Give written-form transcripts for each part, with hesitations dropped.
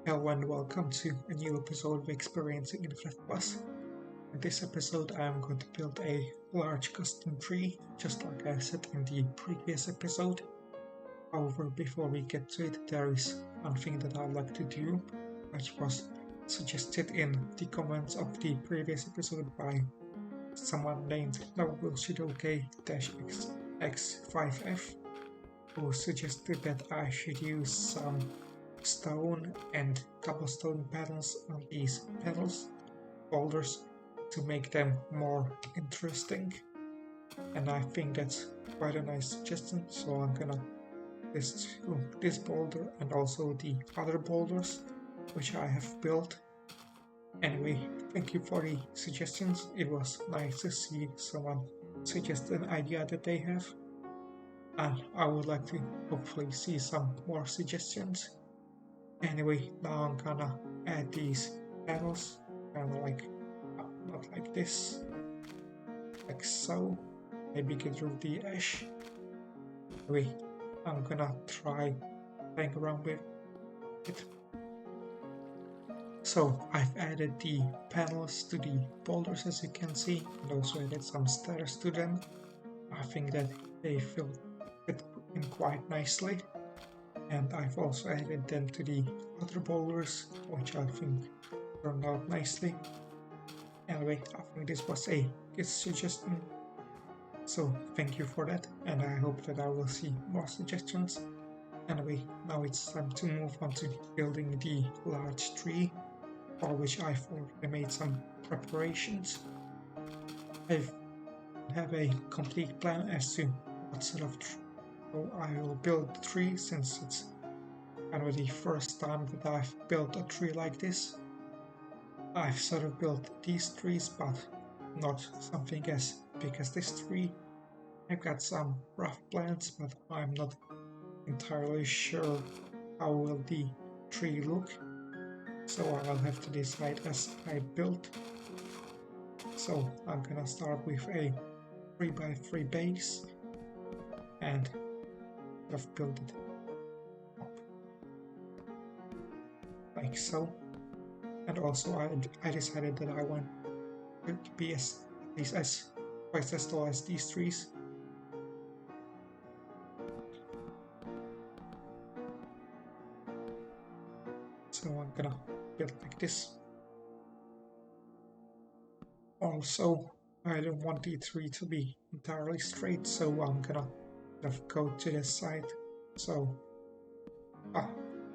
Hello and welcome to a new episode of Experiencing Infdev Plus. In this episode I am going to build a large custom tree, just like I said in the previous episode. However, before we get to it, there is one thing that I'd like to do, which was suggested in the comments of the previous episode by someone named NoBullshitOK-X5F, who suggested that I should use some stone and cobblestone panels on these boulders to make them more interesting, and I think that's quite a nice suggestion, so I'm gonna list this boulder and also the other boulders which I have built. Anyway, thank you for the suggestions. It was nice to see someone suggest an idea that they have, and I would like to hopefully see some more suggestions. Anyway, now I'm gonna add these panels, kind of like, not like this, like so. Maybe get rid of the ash. Anyway, I'm gonna try playing around with it. So I've added the panels to the boulders, as you can see, and also added some stairs to them. I think that they fit in quite nicely. And I've also added them to the other boulders, which I think turned out nicely. Anyway, I think this was a good suggestion, so thank you for that, and I hope that I will see more suggestions. Anyway, now it's time to move on to building the large tree, for which I've already made some preparations. I have a complete plan as to what sort of so I will build the tree, since it's kind of the first time that I've built a tree like this. I've sort of built these trees, but not something as big as this tree. I've got some rough plans, but I'm not entirely sure how will the tree look, so I'll have to decide as I build. So I'm gonna start with a 3x3 base and I've built it up like so, and also I decided that I want it to be at least twice as tall as these trees. So I'm gonna build like this. Also, I don't want the tree to be entirely straight, so I'm gonna go to the side, so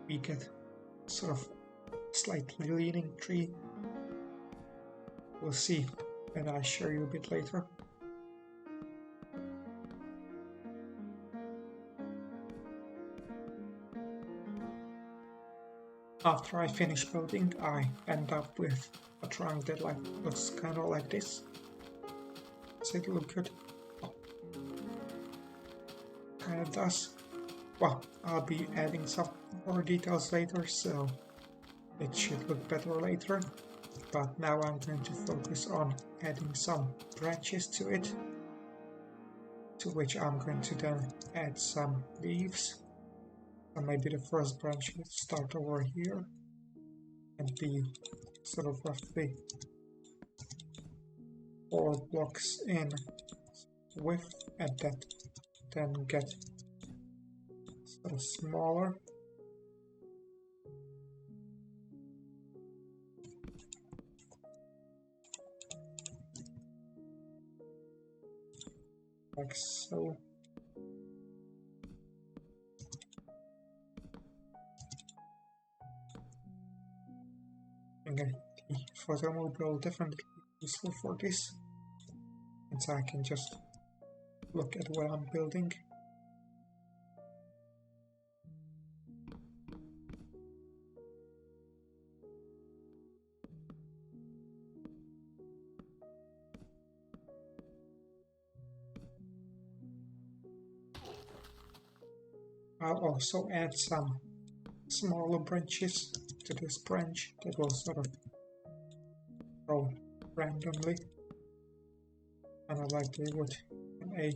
we get sort of slightly leaning tree. We'll see, and I'll show you a bit later. After I finish building, I end up with a trunk that looks kind of like this. Does it look good? Oh. Kind of does. Well, I'll be adding some more details later, so it should look better later. But now I'm going to focus on adding some branches to it, to which I'm going to then add some leaves. And maybe the first branch will start over here and be sort of roughly 4 blocks in width, and that then get sort of smaller. Like so. Okay, the photomobile will definitely be useful for this, and so I can just look at what I'm building. I'll also add some smaller branches to this branch that will sort of grow randomly, and I like they would in a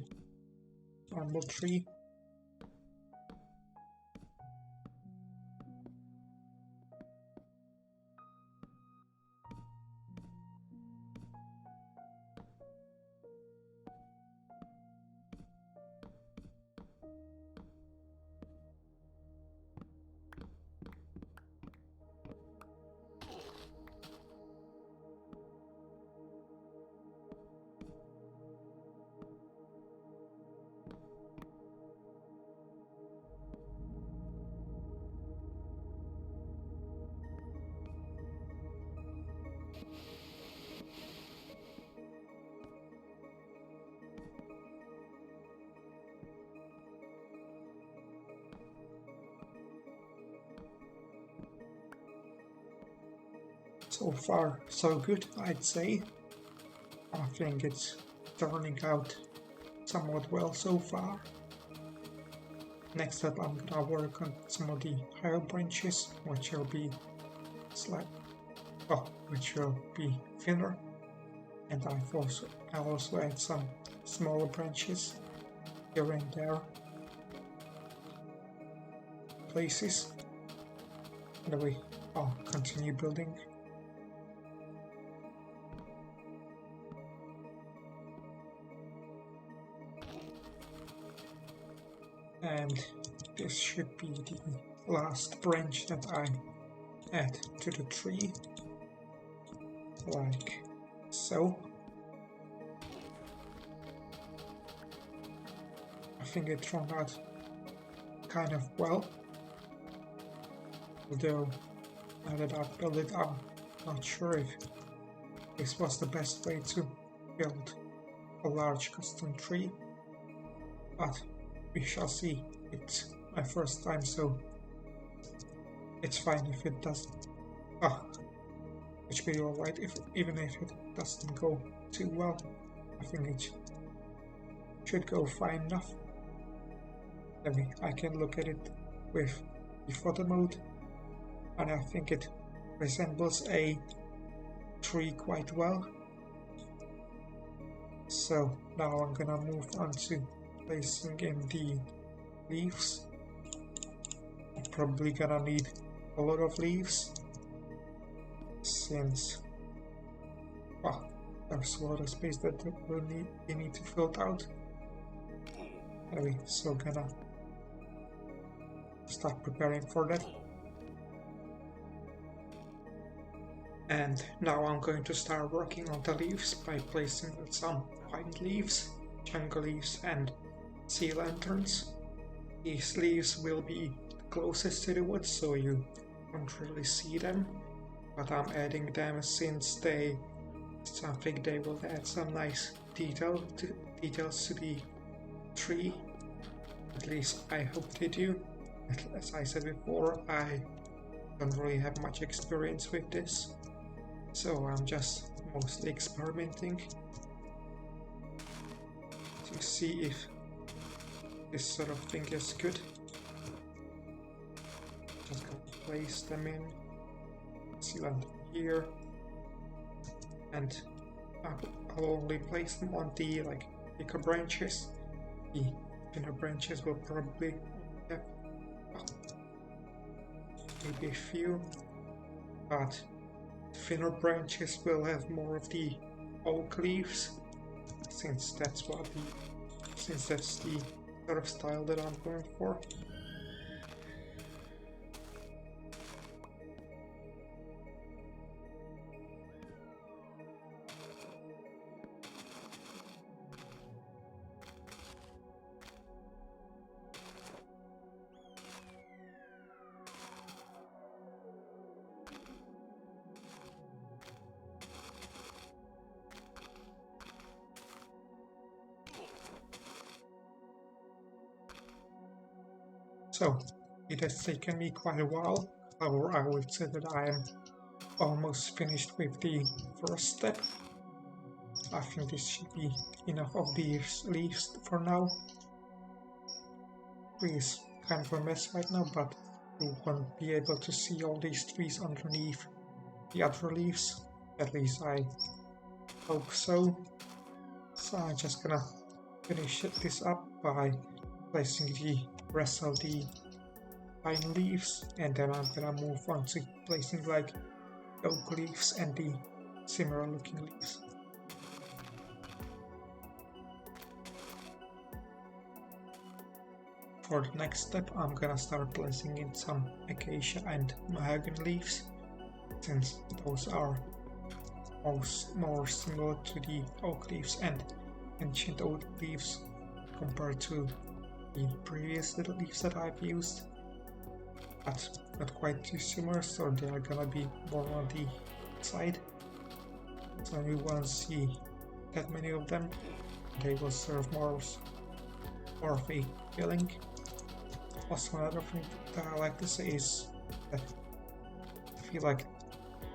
normal tree. So far, so good, I'd say. I think it's turning out somewhat well so far. Next up, I'm gonna work on some of the higher branches, which will be which will be thinner, and I'll also add some smaller branches here and there places. Anyway, I'll continue building. And this should be the last branch that I add to the tree, like so. I think it turned out kind of well, although now that I've built it, I'm not sure if this was the best way to build a large custom tree, but we shall see. It's my first time, so it's fine if it doesn't. Which will be alright even if it doesn't go too well. I think it should go fine enough. Anyway, I can look at it with the photo mode, and I think it resembles a tree quite well. So now I'm gonna move on to placing in the leaves. I'm probably gonna need a lot of leaves, since there's a lot of space that we need to fill out. Anyway, so gonna start preparing for that. And now I'm going to start working on the leaves by placing some pine leaves, jungle leaves, and sea lanterns. These leaves will be closest to the wood, so you don't really see them, but I'm adding them since I think they will add some nice details to the tree. At least I hope they do. As I said before, I don't really have much experience with this, so I'm just mostly experimenting to see if this sort of thing is good. Just gonna place them in, sealant here, and I'll only place them on the thicker branches. The thinner branches will probably have maybe a few, but thinner branches will have more of the oak leaves, since that's the sort of style that I'm going for. So it has taken me quite a while. However, I would say that I am almost finished with the first step. I think this should be enough of these leaves for now. Tree is kind of a mess right now, but you won't be able to see all these trees underneath the other leaves. At least I hope so. So I'm just gonna finish this up by placing the rest of the pine leaves, and then I'm gonna move on to placing oak leaves and the similar looking leaves. For the next step, I'm gonna start placing in some acacia and mahogany leaves, since those are more similar to the oak leaves and ancient oak leaves compared to the previous little leaves that I've used, but not quite too similar, so they are gonna be more on the side. So you won't see that many of them. They will serve more of a feeling. Also, another thing that I like to say is that I feel like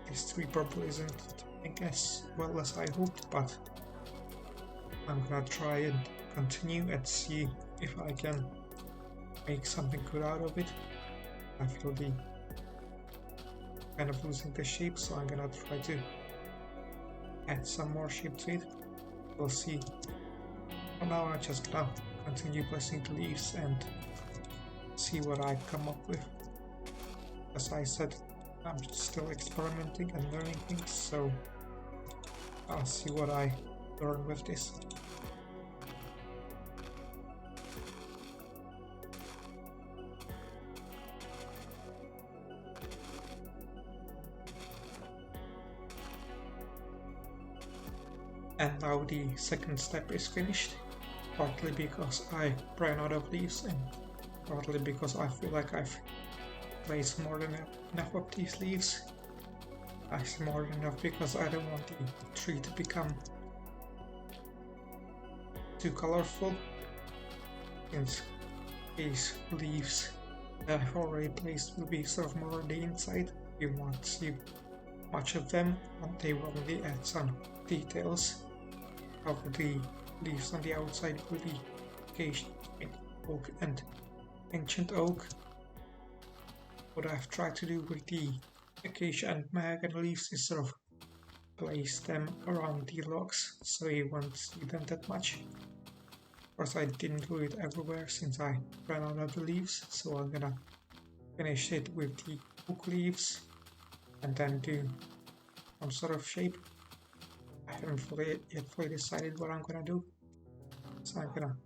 this tree purple isn't doing as well as I hoped, but I'm gonna try and continue and see if I can make something good out of it. I feel the kind of losing the shape, so I'm gonna try to add some more shape to it. We'll see. For now, I'm just gonna continue placing the leaves and see what I come up with. As I said, I'm still experimenting and learning things, so I'll see what I learn with this. And now the second step is finished, partly because I ran out of leaves and partly because I feel like I've placed more than enough of these leaves. Actually more than enough because I don't want the tree to become too colorful, since these leaves that I've already placed will be sort of more on the inside. You won't see much of them, and they will only add some details of the leaves on the outside with the acacia, oak and ancient oak. What I've tried to do with the acacia and mahogany leaves is sort of place them around the logs so you won't see them that much. Of course, I didn't do it everywhere since I ran out of the leaves, so I'm gonna finish it with the oak leaves and then do some sort of shape. I haven't yet fully decided what I'm gonna do, so I'm gonna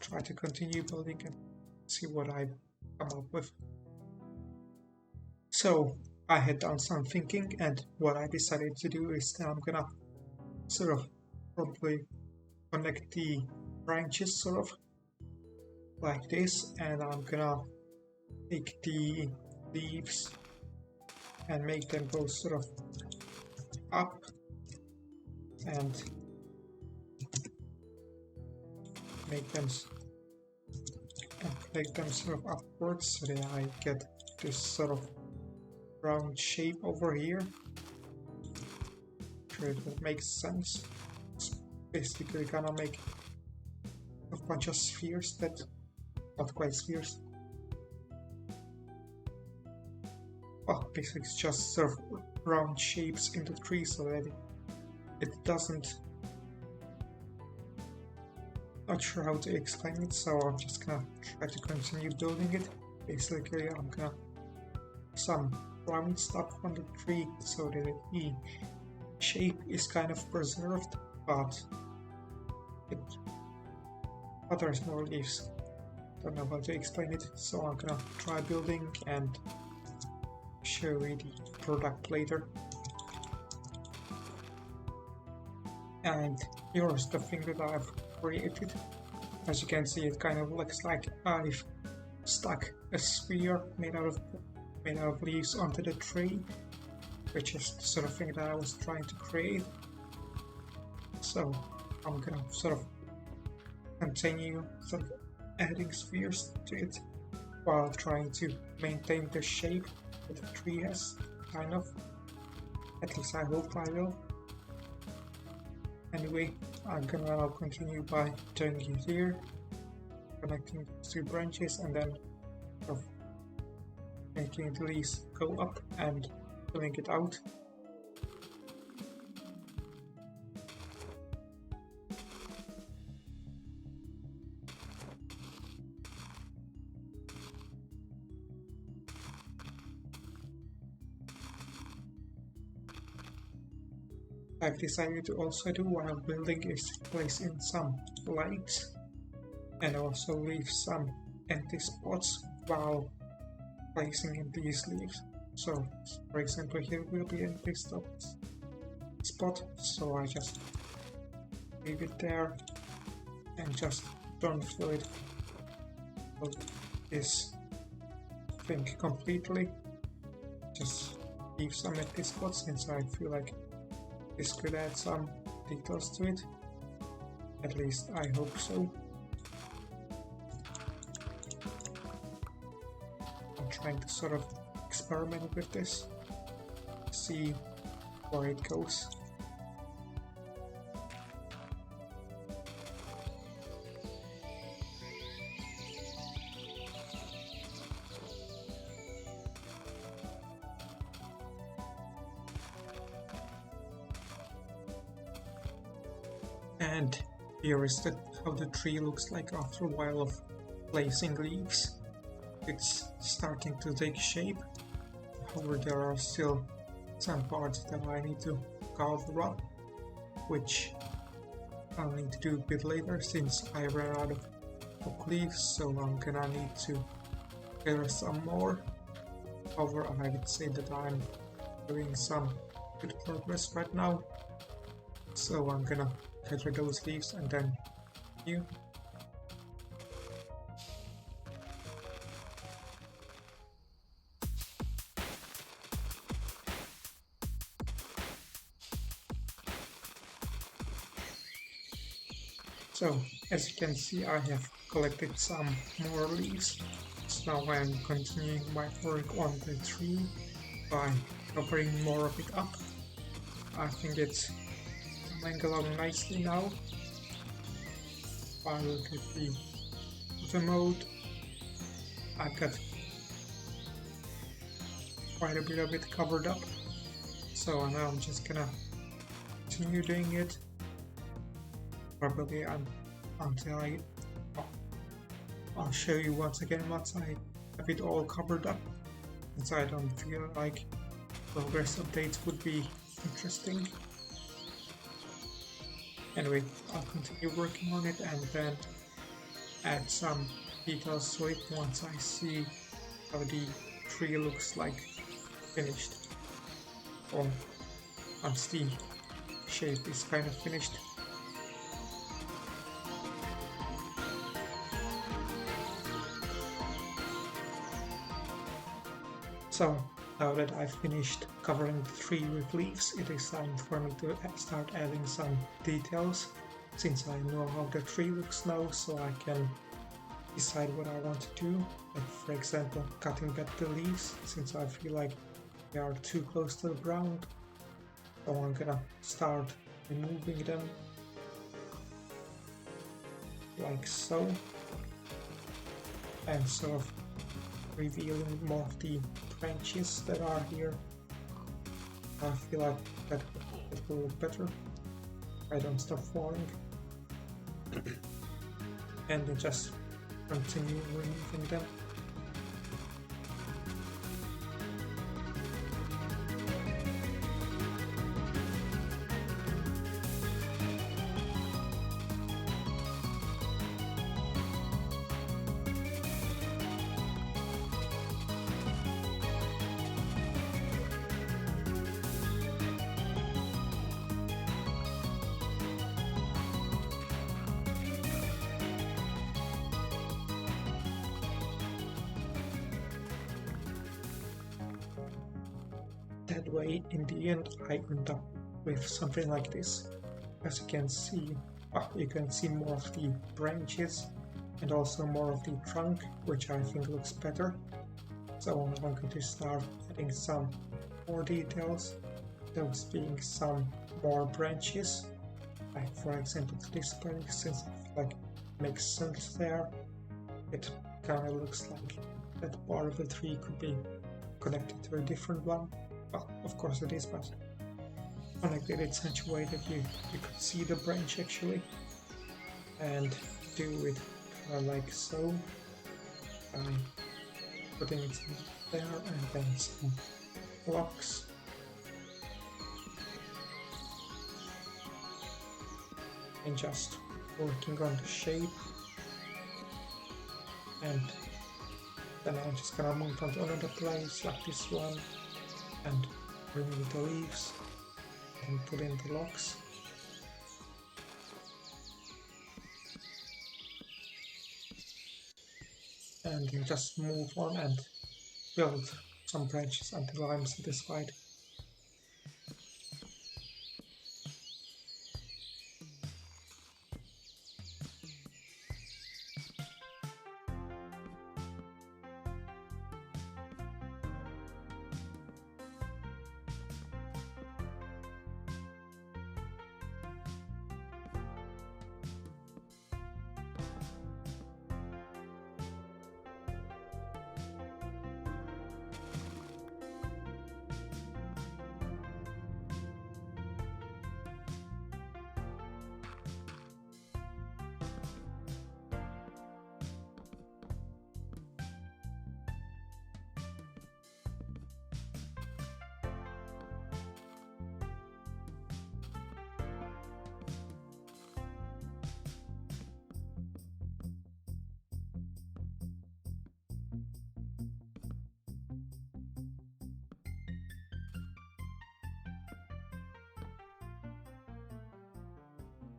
try to continue building and see what I come up with. So I had done some thinking, and what I decided to do is that I'm gonna sort of probably connect the branches sort of like this, and I'm gonna take the leaves and make them go sort of up and make them sort of upwards so that I get this sort of round shape over here. Sure, that makes sense. It's basically gonna make a bunch of spheres that not quite spheres. Well, basically it's just sort of round shapes in the tree so that it doesn't. Not sure how to explain it, so I'm just gonna try to continue building it. Basically, I'm gonna some round stuff on the tree so that the shape is kind of preserved, but there's more leaves. Don't know how to explain it, so I'm gonna try building and show you the product later. And here's the thing that I've created. As you can see, it kind of looks like I've stuck a sphere made out of leaves onto the tree, which is the sort of thing that I was trying to create. So I'm gonna sort of continue sort of adding spheres to it while trying to maintain the shape that the tree has, kind of. At least I hope I will. Anyway, I'm gonna now continue by turning it here, connecting the two branches, and then sort of making the leaves go up and filling it out. I've decided to also do while building is place in some lights and also leave some empty spots while placing in these leaves. So, for example, here will be an empty spot, so I just leave it there and just don't fill it with this thing completely. Just leave some empty spots since I feel like this could add some details to it. At least I hope so. I'm trying to sort of experiment with this, see where it goes. And here is how the tree looks like after a while of placing leaves. It's starting to take shape. However, there are still some parts that I need to cover up, which I'll need to do a bit later since I ran out of leaves, so I'm gonna need to gather some more. However, I would say that I'm doing some good progress right now, so I'm gonna gather those leaves and then you. So, as you can see, I have collected some more leaves, so now I'm continuing my work on the tree by covering more of it up. I think it's coming along nicely now. If I look at the mode, I've got quite a bit of it covered up, so now I'm just gonna continue doing it. Probably until I'll show you once again once I have it all covered up, since I don't feel like progress updates would be interesting. Anyway, I'll continue working on it and then add some details to it once I see how the tree looks like finished, or once the shape is kind of finished. So, now that I've finished covering the tree with leaves, it is time for me to start adding some details, since I know how the tree looks now, so I can decide what I want to do, like for example cutting back the leaves, since I feel like they are too close to the ground, so I'm gonna start removing them, like so, and sort of revealing more of the branches that are here. I feel like that will look better. I don't stop falling. And then just continue removing them. That way, in the end, I end up with something like this. As you can see, you can see more of the branches and also more of the trunk, which I think looks better. So I'm going to start adding some more details, those being some more branches, like for example to this branch, since I feel like it makes sense there. It kind of looks like that part of the tree could be connected to a different one. Well, of course it is, but connected in such a way that you could see the branch actually, and do it kind of like so, putting it there and then some blocks. And just working on the shape, and then I'm just gonna move on to another place like this one and remove the leaves and put in the locks. And then just move on and build some branches until I'm satisfied.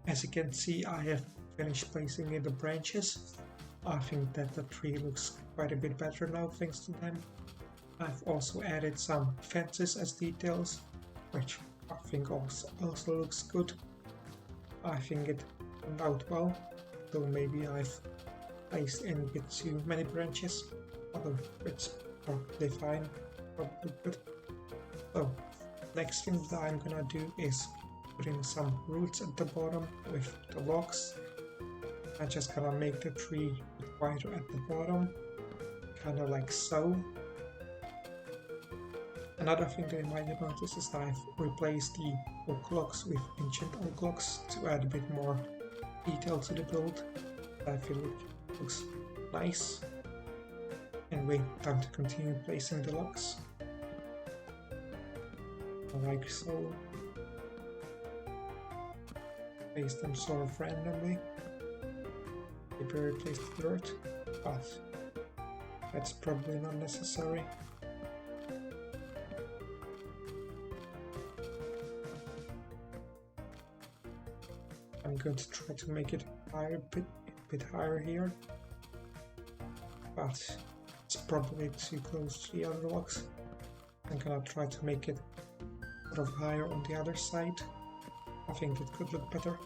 as you can see, I have finished placing in the branches. I think that the tree looks quite a bit better now thanks to them. I've also added some fences as details, which I think also looks good. I think it turned out well, though maybe I've placed in a bit too many branches, although it's probably fine, probably good. So, next thing that I'm gonna do is put in some roots at the bottom with the logs. I'm just gonna make the tree a bit wider at the bottom, kinda like so. Another thing that you might have noticed is that I've replaced the oak logs with ancient oak logs to add a bit more detail to the build. I feel it looks nice. Anyway, time to continue placing the logs. Like so. Place them sort of randomly. Maybe replace the dirt, but that's probably not necessary. I'm going to try to make it higher, a bit higher here, but it's probably too close to the other logs. I'm gonna try to make it sort of higher on the other side. I think it could look better.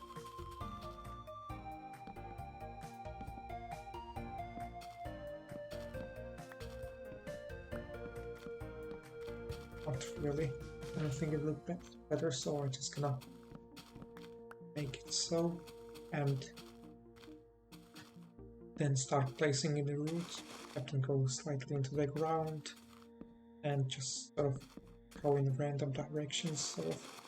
Not really. I don't think it looked better, so I'm just gonna make it so, and then start placing in the roots. I can go slightly into the ground and just sort of go in random directions, sort of.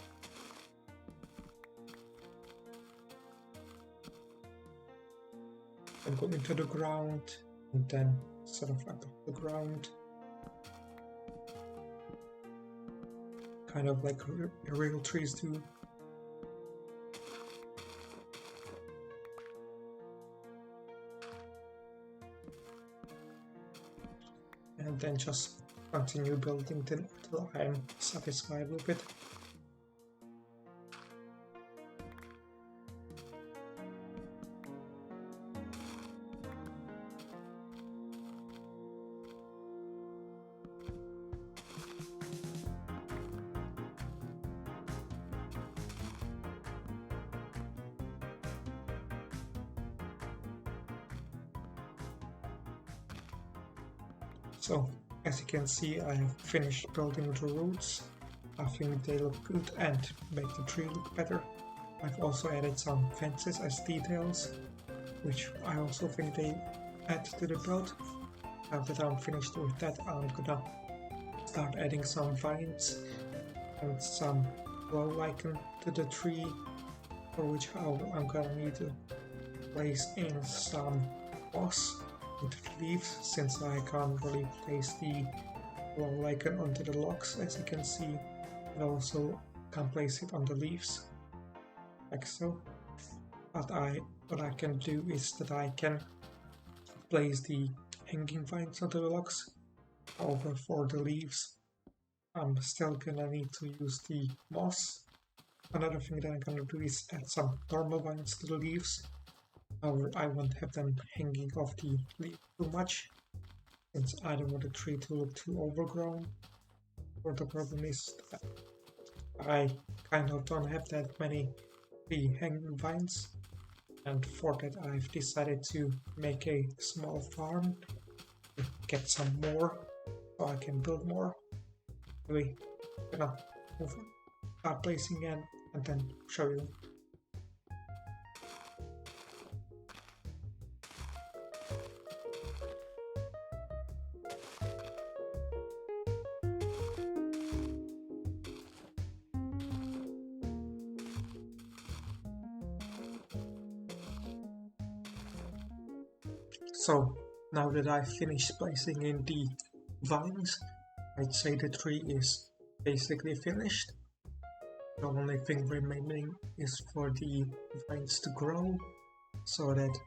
And go into the ground and then sort of above the ground. Kind of like real trees do. And then just continue building till I'm satisfied with it. So, as you can see, I have finished building the roots. I think they look good and make the tree look better. I've also added some fences as details, which I also think they add to the build. Now that I'm finished with that, I'm gonna start adding some vines and some glow lichen to the tree, for which I'm gonna need to place in some moss into the leaves, since I can't really place the glow lichen onto the logs, as you can see, and also can't place it on the leaves, like so. But what I can do is that I can place the hanging vines onto the logs. However, for the leaves, I'm still gonna need to use the moss. Another thing that I'm gonna do is add some normal vines to the leaves. However, I won't have them hanging off the leaf too much, since I don't want the tree to look too overgrown. Or the problem is that I kind of don't have that many tree hanging vines, and for that I've decided to make a small farm to get some more, so I can build more. Anyway, I'm gonna start placing in and then show you. So, now that I've finished placing in the vines, I'd say the tree is basically finished. The only thing remaining is for the vines to grow, so that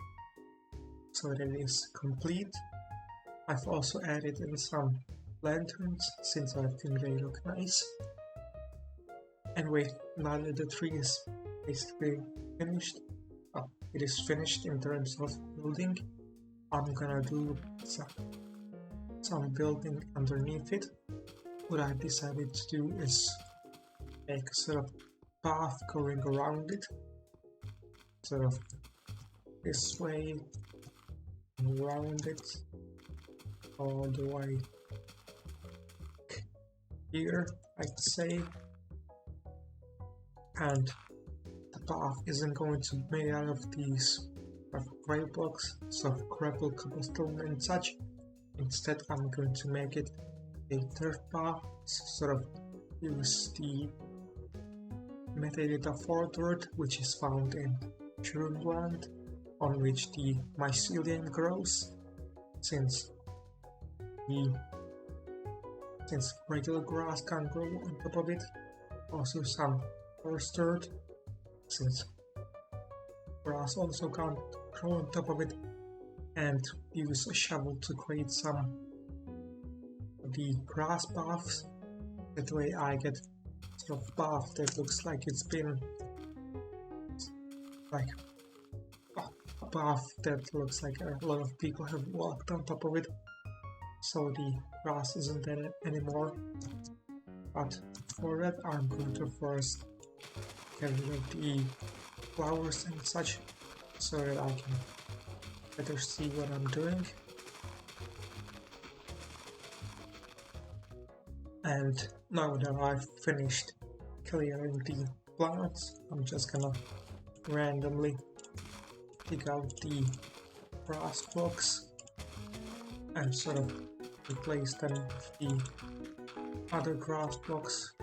it is complete. I've also added in some lanterns, since I think they look nice. Anyway, now that the tree is basically finished. It is finished in terms of building. I'm gonna do some building underneath it. What I decided to do is make a sort of path going around it, sort of this way, and around it, all the way here, I'd say. And the path isn't going to be made out of these gray blocks, sort of gravel, cobblestone and such. Instead, I'm going to make it a third path, sort of use the metadata for dirt, which is found in Shroomland, on which the mycelium grows, since regular grass can't grow on top of it. Also some coarse dirt, since grass also can't grow on top of it, and use a shovel to create some of the grass paths. That way I get sort of path that looks like it's been like a path that looks like a lot of people have walked on top of it, so the grass isn't there anymore. But for that I'm going to first get rid of the flowers and such, so that I can better see what I'm doing. And now that I've finished clearing the plants, I'm just gonna randomly pick out the grass blocks and sort of replace them with the other grass blocks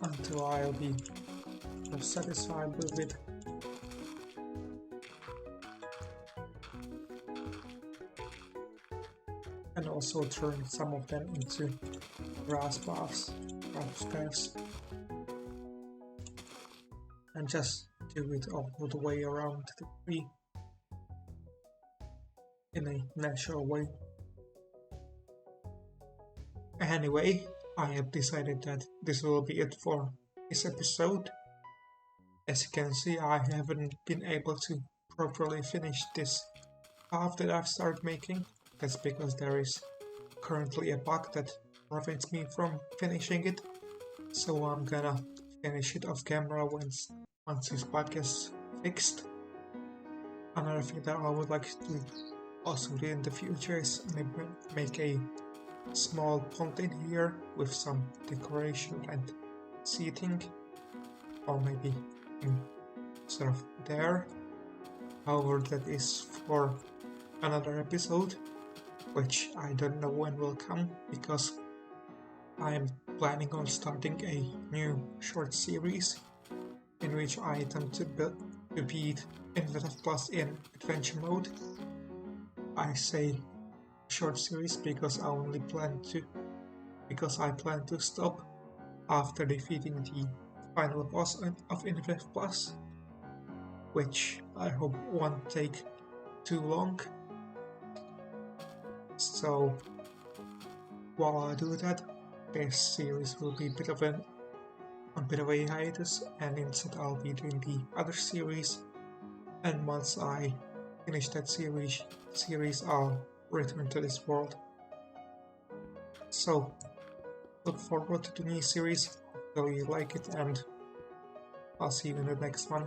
until I'll be satisfied with it. And also turn some of them into grass paths, and just do it all the way around the tree in a natural way. Anyway, I have decided that this will be it for this episode. As you can see, I haven't been able to properly finish this path that I've started making. That's because there is currently a bug that prevents me from finishing it. So I'm gonna finish it off camera once this bug is fixed. Another thing that I would like to also do in the future is maybe make a small pond in here with some decoration and seating, or maybe sort of there. However, that is for another episode, which I don't know when will come, because I am planning on starting a new short series in which I attempt to beat Infdev Plus in adventure mode. I say short series because I plan to stop after defeating the final boss of Infdev Plus, which I hope won't take too long. So while I do that, this series will be a bit of a hiatus, and instead I'll be doing the other series, and once I finish that series I'll return to this world. So look forward to the new series, hopefully you like it, and I'll see you in the next one.